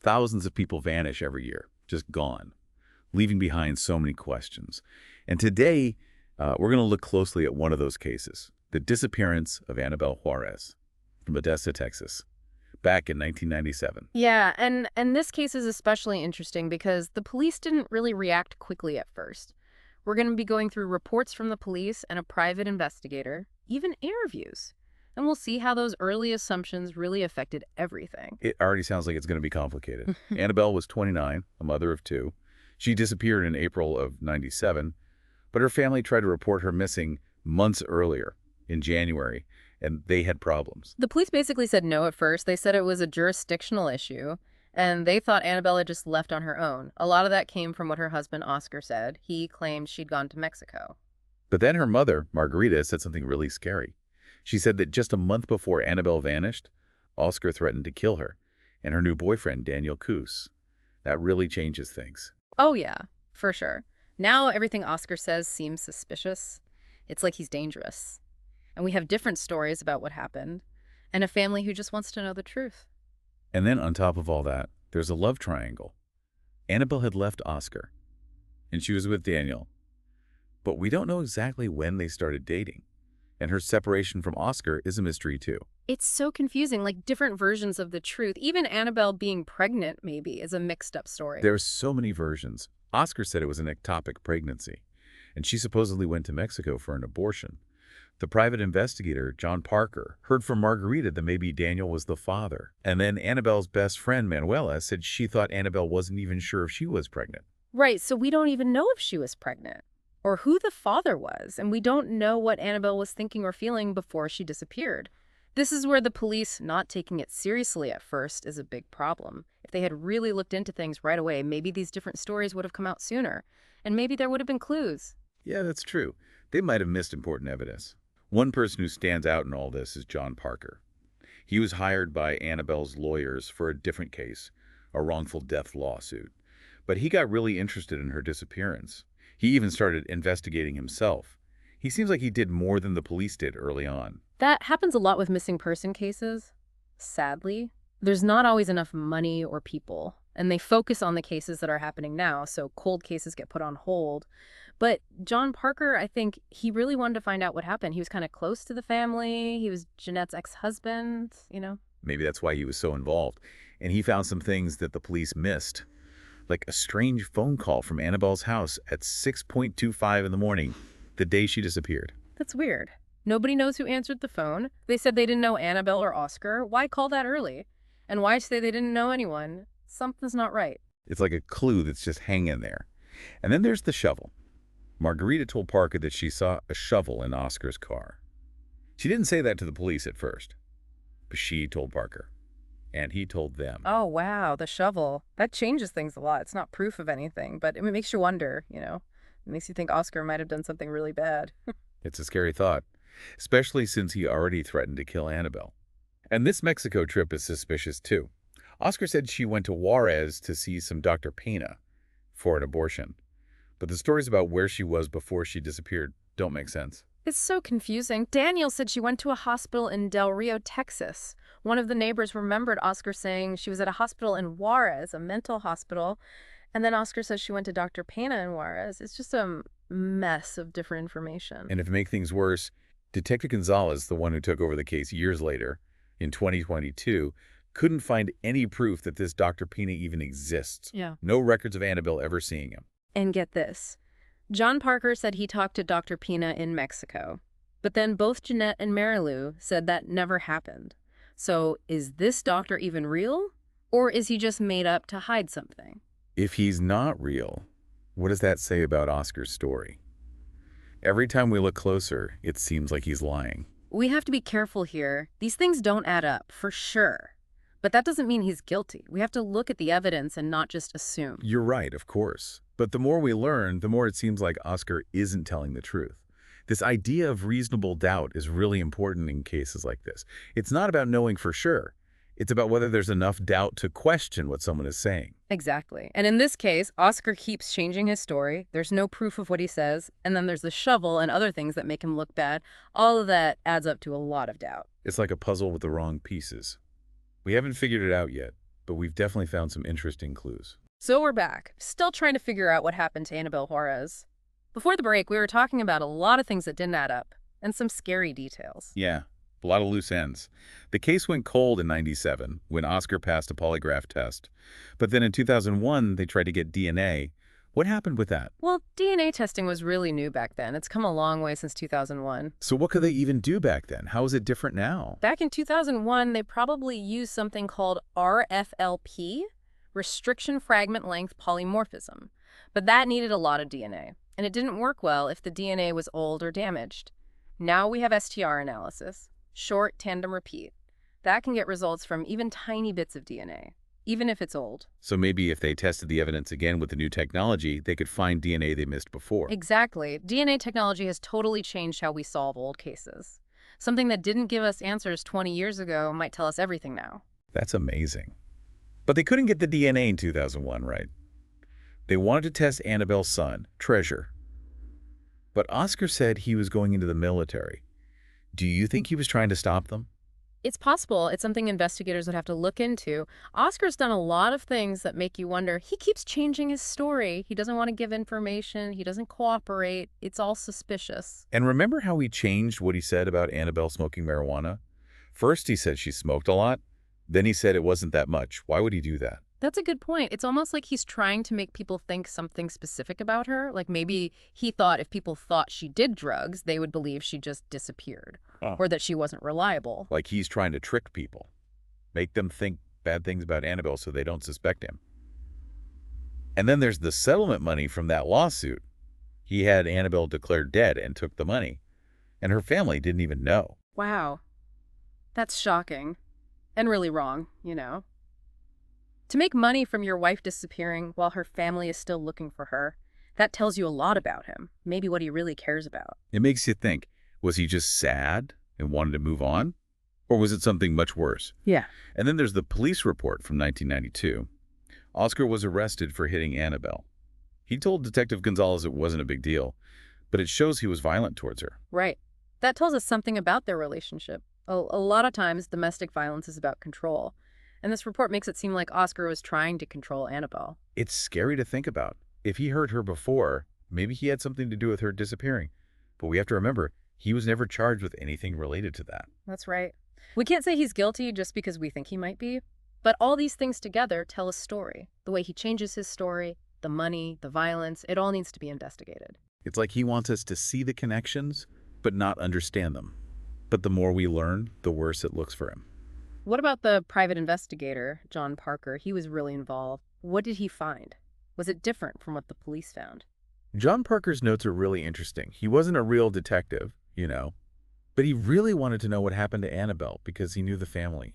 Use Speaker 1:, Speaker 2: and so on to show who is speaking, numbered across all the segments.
Speaker 1: Thousands of people vanish every year, just gone, leaving behind so many questions. And today, we're going to look closely at one of those cases, the disappearance of Annabelle Huarez from Odessa, Texas, back in 1997.
Speaker 2: Yeah, and this case is especially interesting because the police didn't really react quickly at first. We're going to be going through reports from the police and a private investigator, even interviews. And we'll see how those early assumptions really affected everything.
Speaker 1: It already sounds like it's going to be complicated. Annabelle was 29, a mother of two. She disappeared in April of 97, but her family tried to report her missing months earlier, in January, and they had problems.
Speaker 2: The police basically said no at first. They said it was a jurisdictional issue, and they thought Annabelle had just left on her own. A lot of that came from what her husband, Oscar, said. He claimed she'd gone to Mexico.
Speaker 1: But then her mother, Margarita, said something really scary. She said that just a month before Annabelle vanished, Oscar threatened to kill her and her new boyfriend, Daniel Coos. That really changes things.
Speaker 2: Oh, yeah, for sure. Now everything Oscar says seems suspicious. It's like he's dangerous. And we have different stories about what happened, and a family who just wants to know the truth.
Speaker 1: And then on top of all that, there's a love triangle. Annabelle had left Oscar, and she was with Daniel. But we don't know exactly when they started dating. And her separation from Oscar is a mystery too.
Speaker 2: It's so confusing, like different versions of the truth. Even Annabelle being pregnant, maybe, is a mixed-up story.
Speaker 1: There are so many versions. Oscar said it was an ectopic pregnancy, and she supposedly went to Mexico for an abortion. The private investigator, John Parker, heard from Margarita that maybe Daniel was the father. And then Annabelle's best friend, Manuela, said she thought Annabelle wasn't even sure if she was pregnant.
Speaker 2: Right, so we don't even know if she was pregnant or who the father was, and we don't know what Annabelle was thinking or feeling before she disappeared. This is where the police not taking it seriously at first is a big problem. If they had really looked into things right away, maybe these different stories would have come out sooner, and maybe there would have been clues.
Speaker 1: Yeah, that's true. They might have missed important evidence. One person who stands out in all this is John Parker. He was hired by Annabelle's lawyers for a different case, a wrongful death lawsuit. But he got really interested in her disappearance. He even started investigating himself. He seems like he did more than the police did early on.
Speaker 2: That happens a lot with missing person cases, sadly. There's not always enough money or people, and they focus on the cases that are happening now, so cold cases get put on hold. But John Parker, I think he really wanted to find out what happened. He was kind of close to the family. He was Jeanette's ex-husband.
Speaker 1: Maybe that's why he was so involved. And he found some things that the police missed, like a strange phone call from Annabelle's house at 6:25 in the morning, the day she disappeared.
Speaker 2: That's weird. Nobody knows who answered the phone. They said they didn't know Annabelle or Oscar. Why call that early? And why say they didn't know anyone? Something's not right.
Speaker 1: It's like a clue that's just hanging there. And then there's the shovel. Margarita told Parker that she saw a shovel in Oscar's car. She didn't say that to the police at first, but she told Parker, and he told them.
Speaker 2: Oh, wow, the shovel. That changes things a lot. It's not proof of anything, but it makes you wonder. It makes you think Oscar might have done something really bad.
Speaker 1: It's a scary thought, especially since he already threatened to kill Annabelle. And this Mexico trip is suspicious too. Oscar said she went to Juarez to see some Dr. Pena for an abortion. But the stories about where she was before she disappeared don't make sense.
Speaker 2: It's so confusing. Daniel said she went to a hospital in Del Rio, Texas. One of the neighbors remembered Oscar saying she was at a hospital in Juarez, a mental hospital. And then Oscar says she went to Dr. Pena in Juarez. It's just a mess of different information.
Speaker 1: And if it makes things worse, Detective Gonzalez, the one who took over the case years later, in 2022, couldn't find any proof that this Dr. Pena even exists.
Speaker 2: Yeah.
Speaker 1: No records of Annabelle ever seeing him.
Speaker 2: And get this. John Parker said he talked to Dr. Pena in Mexico. But then both Jeanette and Marilou said that never happened. So is this doctor even real? Or is he just made up to hide something?
Speaker 1: If he's not real, what does that say about Oscar's story? Every time we look closer, it seems like he's lying.
Speaker 2: We have to be careful here. These things don't add up, for sure. But that doesn't mean he's guilty. We have to look at the evidence and not just assume.
Speaker 1: You're right, of course. But the more we learn, the more it seems like Oscar isn't telling the truth. This idea of reasonable doubt is really important in cases like this. It's not about knowing for sure. It's about whether there's enough doubt to question what someone is saying.
Speaker 2: Exactly. And in this case, Oscar keeps changing his story. There's no proof of what he says. And then there's the shovel and other things that make him look bad. All of that adds up to a lot of doubt.
Speaker 1: It's like a puzzle with the wrong pieces. We haven't figured it out yet, but we've definitely found some interesting clues.
Speaker 2: So we're back, still trying to figure out what happened to Annabelle Juarez. Before the break, we were talking about a lot of things that didn't add up, and some scary details.
Speaker 1: Yeah, a lot of loose ends. The case went cold in '97 when Oscar passed a polygraph test. But then in 2001, they tried to get DNA. What happened with that?
Speaker 2: Well, DNA testing was really new back then. It's come a long way since 2001.
Speaker 1: So what could they even do back then? How is it different now?
Speaker 2: Back in 2001, they probably used something called RFLP, restriction fragment length polymorphism. But that needed a lot of DNA, and it didn't work well if the DNA was old or damaged. Now we have STR analysis, short tandem repeat. That can get results from even tiny bits of DNA, even if it's old.
Speaker 1: So maybe if they tested the evidence again with the new technology, they could find DNA they missed before.
Speaker 2: Exactly. DNA technology has totally changed how we solve old cases. Something that didn't give us answers 20 years ago might tell us everything now.
Speaker 1: That's amazing. But they couldn't get the DNA in 2001, right? They wanted to test Annabelle's son, Treasure. But Oscar said he was going into the military. Do you think he was trying to stop them?
Speaker 2: It's possible. It's something investigators would have to look into. Oscar's done a lot of things that make you wonder. He keeps changing his story. He doesn't want to give information. He doesn't cooperate. It's all suspicious.
Speaker 1: And remember how he changed what he said about Annabelle smoking marijuana? First he said she smoked a lot. Then he said it wasn't that much. Why would he do that?
Speaker 2: That's a good point. It's almost like he's trying to make people think something specific about her. Like maybe he thought if people thought she did drugs, they would believe she just disappeared. Or that she wasn't reliable.
Speaker 1: Like he's trying to trick people. Make them think bad things about Annabelle so they don't suspect him. And then there's the settlement money from that lawsuit. He had Annabelle declared dead and took the money. And her family didn't even know.
Speaker 2: Wow. That's shocking. And really wrong, you know. To make money from your wife disappearing while her family is still looking for her, that tells you a lot about him, maybe what he really cares about.
Speaker 1: It makes you think, was he just sad and wanted to move on? Or was it something much worse?
Speaker 2: Yeah.
Speaker 1: And then there's the police report from 1992. Oscar was arrested for hitting Annabelle. He told Detective Gonzalez it wasn't a big deal, but it shows he was violent towards her.
Speaker 2: Right. That tells us something about their relationship. A lot of times, domestic violence is about control. And this report makes it seem like Oscar was trying to control Annabelle.
Speaker 1: It's scary to think about. If he hurt her before, maybe he had something to do with her disappearing. But we have to remember, he was never charged with anything related to that.
Speaker 2: That's right. We can't say he's guilty just because we think he might be. But all these things together tell a story. The way he changes his story, the money, the violence, it all needs to be investigated.
Speaker 1: It's like he wants us to see the connections, but not understand them. But the more we learn, the worse it looks for him.
Speaker 2: What about the private investigator, John Parker? He was really involved. What did he find? Was it different from what the police found?
Speaker 1: John Parker's notes are really interesting. He wasn't a real detective, but he really wanted to know what happened to Annabelle because he knew the family.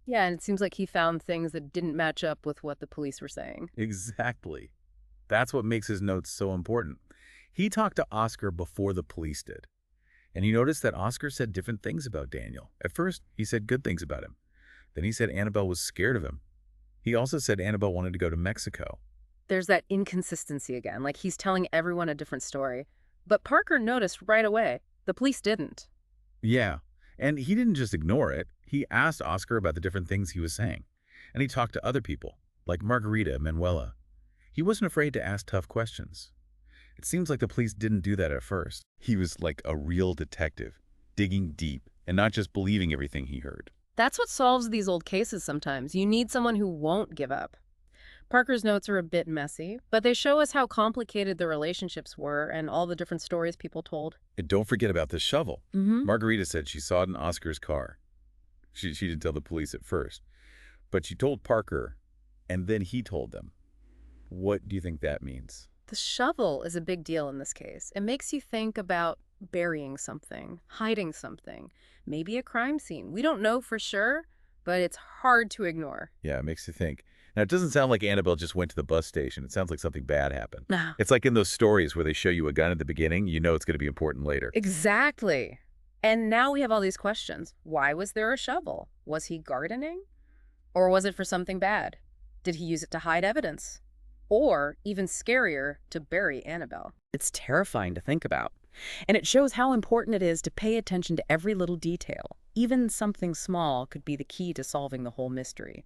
Speaker 2: Yeah, and it seems like he found things that didn't match up with what the police were saying.
Speaker 1: Exactly. That's what makes his notes so important. He talked to Oscar before the police did. And he noticed that Oscar said different things about Daniel. At first, he said good things about him. Then he said Annabelle was scared of him. He also said Annabelle wanted to go to Mexico.
Speaker 2: There's that inconsistency again, like he's telling everyone a different story. But Parker noticed right away. The police didn't.
Speaker 1: Yeah, and he didn't just ignore it. He asked Oscar about the different things he was saying. And he talked to other people, like Margarita Manuela. He wasn't afraid to ask tough questions. It seems like the police didn't do that at first. He was like a real detective, digging deep and not just believing everything he heard.
Speaker 2: That's what solves these old cases sometimes. You need someone who won't give up. Parker's notes are a bit messy, but they show us how complicated the relationships were and all the different stories people told.
Speaker 1: And don't forget about the shovel. Margarita said she saw it in Oscar's car. She didn't tell the police at first, but she told Parker, and then he told them. What do you think that means?
Speaker 2: The shovel is a big deal in this case. It makes you think about burying something, hiding something, maybe a crime scene. We don't know for sure, but it's hard to ignore.
Speaker 1: Yeah, it makes you think. Now, it doesn't sound like Annabelle just went to the bus station. It sounds like something bad happened.
Speaker 2: No.
Speaker 1: It's like in those stories where they show you a gun at the beginning, you know it's going to be important later.
Speaker 2: Exactly. And now we have all these questions. Why was there a shovel? Was he gardening? Or was it for something bad? Did he use it to hide evidence? Or, even scarier, to bury Annabelle?
Speaker 3: It's terrifying to think about. And it shows how important it is to pay attention to every little detail. Even something small could be the key to solving the whole mystery.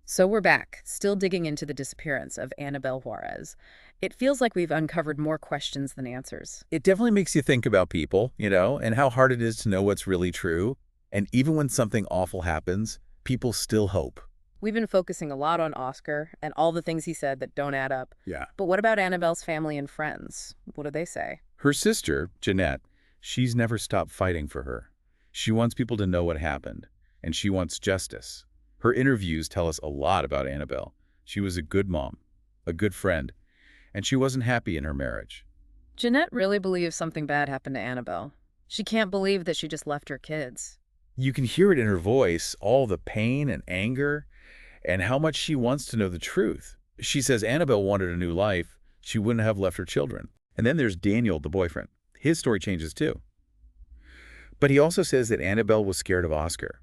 Speaker 3: So we're back, still digging into the disappearance of Annabelle Juarez. It feels like we've uncovered more questions than answers.
Speaker 1: It definitely makes you think about people, and how hard it is to know what's really true. And even when something awful happens, people still hope.
Speaker 3: We've been focusing a lot on Oscar and all the things he said that don't add up.
Speaker 1: Yeah.
Speaker 3: But what about Annabelle's family and friends? What do they say?
Speaker 1: Her sister, Jeanette, she's never stopped fighting for her. She wants people to know what happened, and she wants justice. Her interviews tell us a lot about Annabelle. She was a good mom, a good friend, and she wasn't happy in her marriage.
Speaker 3: Jeanette really believes something bad happened to Annabelle. She can't believe that she just left her kids.
Speaker 1: You can hear it in her voice, all the pain and anger, and how much she wants to know the truth. She says Annabelle wanted a new life. She wouldn't have left her children. And then there's Daniel, the boyfriend. His story changes too. But he also says that Annabelle was scared of Oscar,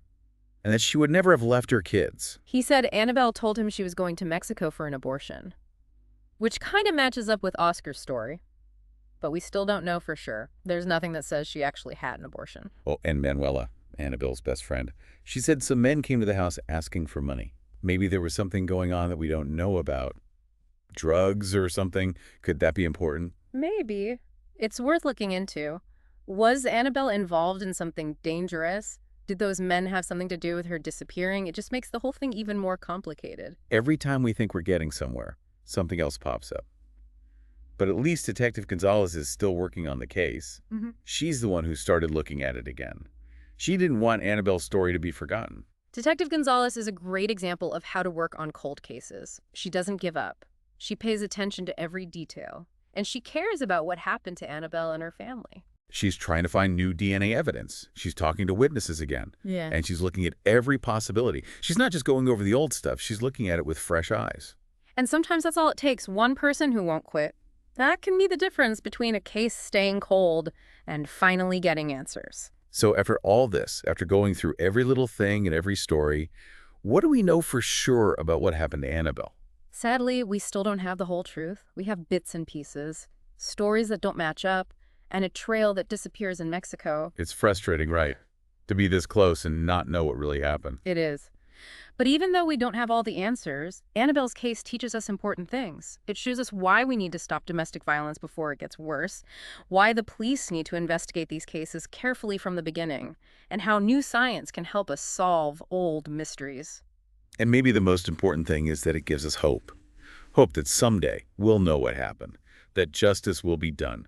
Speaker 1: and that she would never have left her kids.
Speaker 2: He said Annabelle told him she was going to Mexico for an abortion, which kind of matches up with Oscar's story. But we still don't know for sure. There's nothing that says she actually had an abortion.
Speaker 1: Oh, and Manuela, Annabelle's best friend. She said some men came to the house asking for money. Maybe there was something going on that we don't know about. Drugs or something. Could that be important?
Speaker 2: Maybe. It's worth looking into. Was Annabelle involved in something dangerous? Did those men have something to do with her disappearing? It just makes the whole thing even more complicated.
Speaker 1: Every time we think we're getting somewhere, something else pops up. But at least Detective Gonzalez is still working on the case. She's the one who started looking at it again. She didn't want Annabelle's story to be forgotten.
Speaker 2: Detective Gonzalez is a great example of how to work on cold cases. She doesn't give up. She pays attention to every detail. And she cares about what happened to Annabelle and her family.
Speaker 1: She's trying to find new DNA evidence. She's talking to witnesses again.
Speaker 2: Yeah.
Speaker 1: And she's looking at every possibility. She's not just going over the old stuff. She's looking at it with fresh eyes.
Speaker 2: And sometimes that's all it takes, one person who won't quit. That can be the difference between a case staying cold and finally getting answers.
Speaker 1: So after all this, after going through every little thing and every story, what do we know for sure about what happened to Annabelle?
Speaker 2: Sadly, we still don't have the whole truth. We have bits and pieces, stories that don't match up, and a trail that disappears in Mexico.
Speaker 1: It's frustrating, right? To be this close and not know what really happened.
Speaker 2: It is. But even though we don't have all the answers, Annabelle's case teaches us important things. It shows us why we need to stop domestic violence before it gets worse, why the police need to investigate these cases carefully from the beginning, and how new science can help us solve old mysteries.
Speaker 1: And maybe the most important thing is that it gives us hope. Hope that someday we'll know what happened, that justice will be done,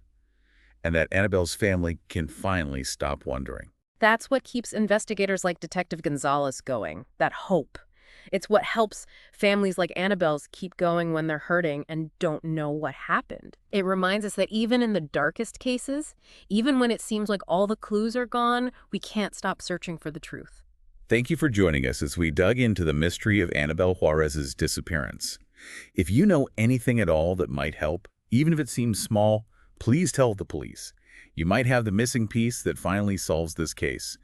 Speaker 1: and that Annabelle's family can finally stop wondering.
Speaker 2: That's what keeps investigators like Detective Gonzalez going, that hope. It's what helps families like Annabelle's keep going when they're hurting and don't know what happened. It reminds us that even in the darkest cases, even when it seems like all the clues are gone, we can't stop searching for the truth.
Speaker 1: Thank you for joining us as we dug into the mystery of Annabelle Juarez's disappearance. If you know anything at all that might help, even if it seems small, please tell the police. You might have the missing piece that finally solves this case.